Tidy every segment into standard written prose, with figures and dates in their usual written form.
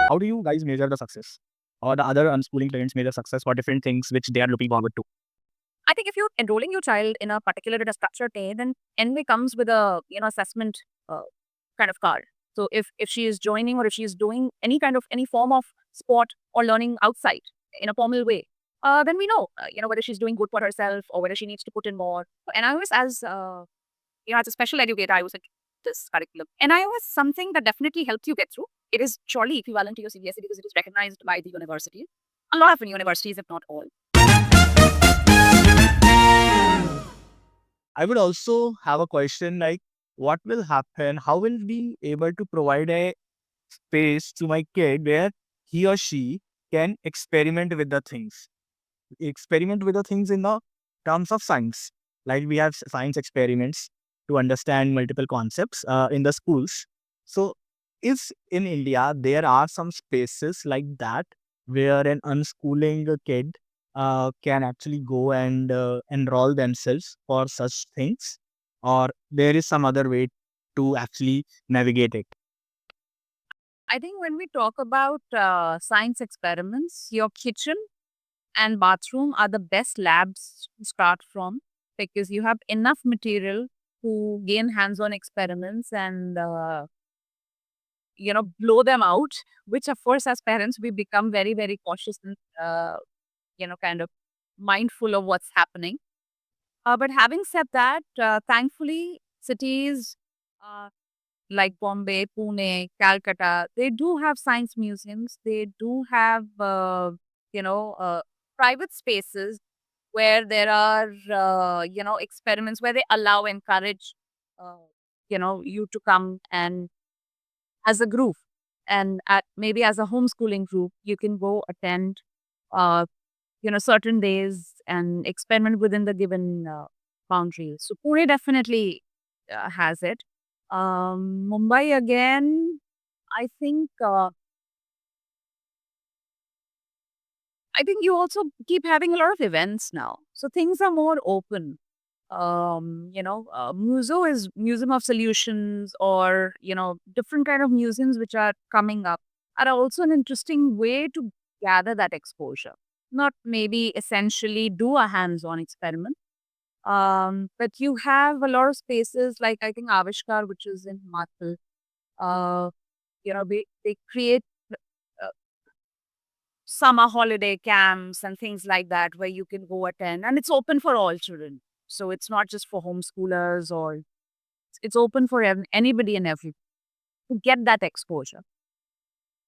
How do you guys measure the success? Or the other unschooling parents measure success for different things which they are looking forward to? I think if you're enrolling your child in a particular in a structured way, then NWay comes with a assessment uh, kind of card. So if she is joining or if she is doing any form of sport or learning outside in a formal way, then we know whether she's doing good for herself or whether she needs to put in more. And I was as a special educator, I was at this curriculum, and I was something that definitely helped you get through. It is surely equivalent to your CBSE because it is recognized by the university. A lot of universities, if not all. I would also have a question like, what will happen? How will we able to provide a space to my kid where he or she can experiment with the things? Experiment with the things in the terms of science. Like we have science experiments to understand multiple concepts in the schools. So, if in India there are some spaces like that where an unschooling kid can actually go and enroll themselves for such things, or there is some other way to actually navigate it. I think when we talk about science experiments, your kitchen and bathroom are the best labs to start from because you have enough material to gain hands on experiments and, blow them out, which, of course, as parents, we become very, very cautious and, kind of mindful of what's happening. But having said that, thankfully, cities uh, like Bombay, Pune, Calcutta, they do have science museums. They do have, you know, uh, private spaces where there are, experiments where they encourage, uh, you to come and as a group and maybe as a homeschooling group, you can go attend, uh, certain days and experiment within the given boundaries. So Pune definitely has it. Mumbai again, I think. I think you also keep having a lot of events now, so things are more open. Muso is Museum of Solutions, or different kind of museums which are coming up are also an interesting way to gather that exposure. Not maybe essentially do a hands-on experiment, but you have a lot of spaces like I think Avishkar, which is in Himachal. Uh, they create uh, summer holiday camps and things like that where you can go attend, and it's open for all children. So it's not just for homeschoolers, or it's open for anybody and everybody to get that exposure.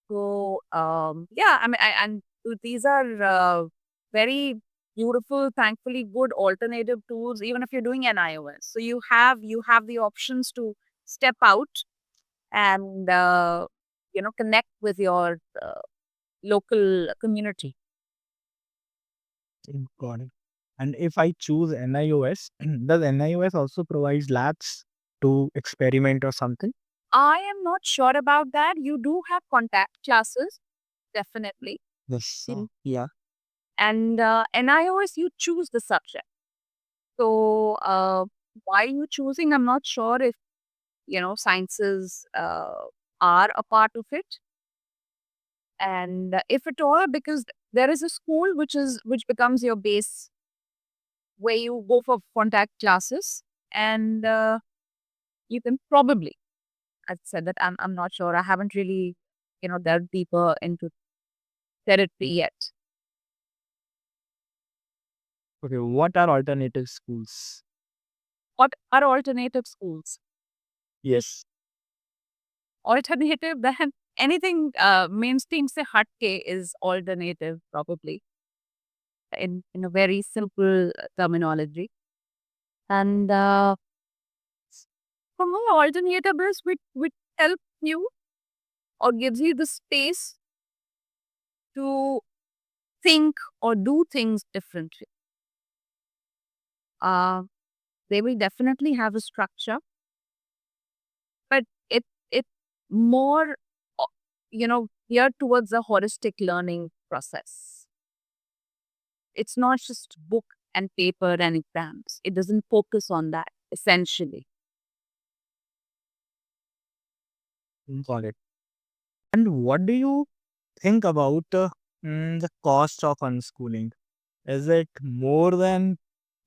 So yeah, I mean, and these are very beautiful, thankfully good alternative tools. Even if you're doing an iOS, so you have the options to step out and connect with your local community. Got it. And if I choose NIOS, does NIOS also provides labs to experiment or something? I am not sure about that. You do have contact classes, definitely. Yes. In Yeah. and NIOS, you choose the subject. So why you choosing? I'm not sure if sciences are a part of it, and if at all, because there is a school which becomes your base where you go for contact classes, and you can probably. I said that I'm not sure. I haven't really delved deeper into therapy yet. Okay. What are alternative schools? What are alternative schools? Yes. Alternative, then anything mainstream say hatke is alternative, probably in a very simple terminology. And from an alternative is which help you or gives you the space to think or do things differently. Uh, they will definitely have a structure, but it more geared towards a holistic learning process. It's not just book and paper and exams. It doesn't focus on that essentially. Got it. And what do you think about the cost of unschooling. Is it more than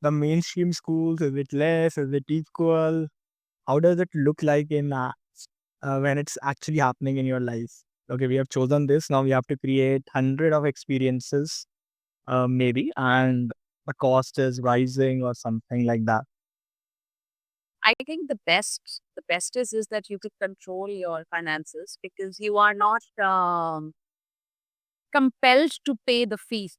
the mainstream schools? Is it less? Is it equal? How does it look like in when it's actually happening in your life? Okay, we have chosen this. Now we have to create hundred of experiences, maybe, and the cost is rising or something like that. I think the best is that you could control your finances because you are not compelled to pay the fees.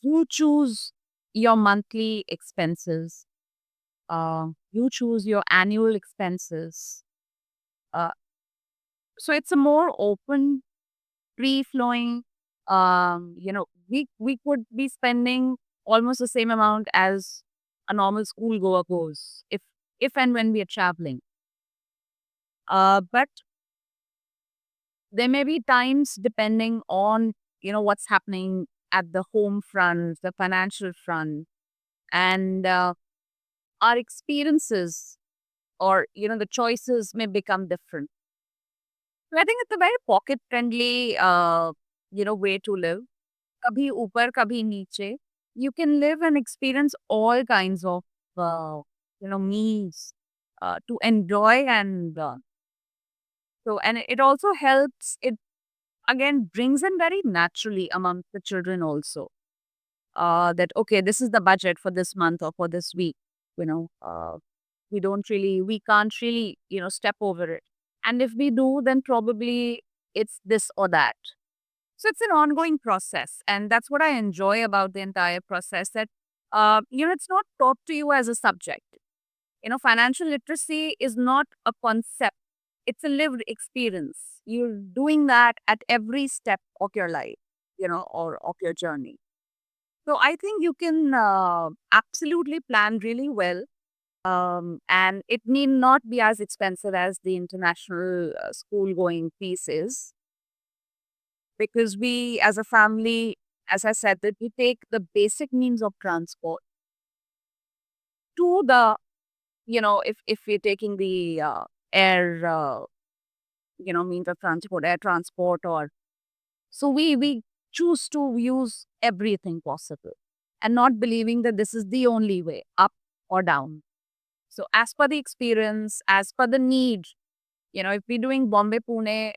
You choose your monthly expenses. You choose your annual expenses. Uh, so it's a more open, free flowing. We could be spending almost the same amount as a normal school goer goes if and when we are traveling. But there may be times depending on what's happening at the home front, the financial front, and our experiences or the choices may become different. So I think it's a very pocket friendly way to live. Kabhi upar, kabhi niche. You can live and experience all kinds of means to enjoy and and it also helps. It again brings in very naturally among the children also that okay, this is the budget for this month or for this week. You know, we can't really step over it, and if we do, then probably it's this or that. So it's an ongoing process, and that's what I enjoy about the entire process. That it's not taught to you as a subject. Financial literacy is not a concept; it's a lived experience. You're doing that at every step of your life, or of your journey. So I think you can absolutely plan really well, and it need not be as expensive as the international school going piece is, because we as a family, as I said, that we take the basic means of transport to the, if we're taking the air, means of transport, air transport, or so we choose to use everything possible and not believing that this is the only way, up or down. So as per the experience, as per the need, if we're doing Bombay, Pune,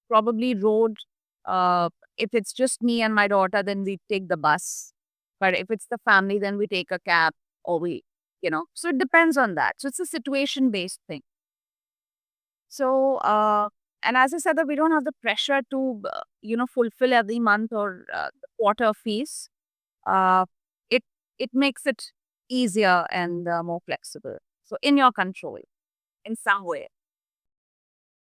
probably road, uh, if it's just me and my daughter, then we take the bus. But if it's the family, then we take a cab or so it depends on that. So it's a situation based thing. So, and as I said, that we don't have the pressure to, fulfill every month or the quarter fees. Uh, it it makes it easier and more flexible. So in your control, in some way.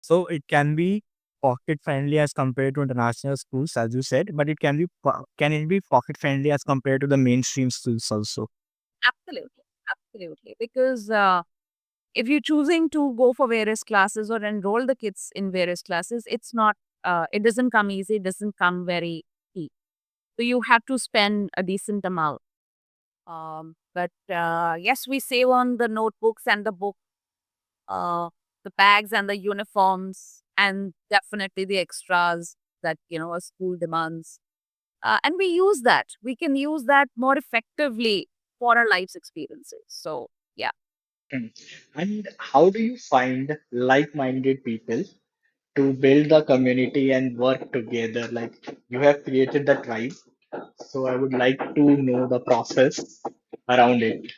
So it can be pocket friendly as compared to international schools, as you said, but it can be can it be pocket friendly as compared to the mainstream schools also? Absolutely, absolutely. Because if you're choosing to go for various classes or enroll the kids in various classes, it's not. It doesn't come easy. It doesn't come very cheap. So you have to spend a decent amount. But yes, we save on the notebooks and the book, uh, the bags and the uniforms, and definitely the extras that a school demands. And we use that. We can use that more effectively for our life's experiences. So yeah. Mm. And how do you find like-minded people to build the community and work together? Like you have created the tribe, so I would like to know the process around it.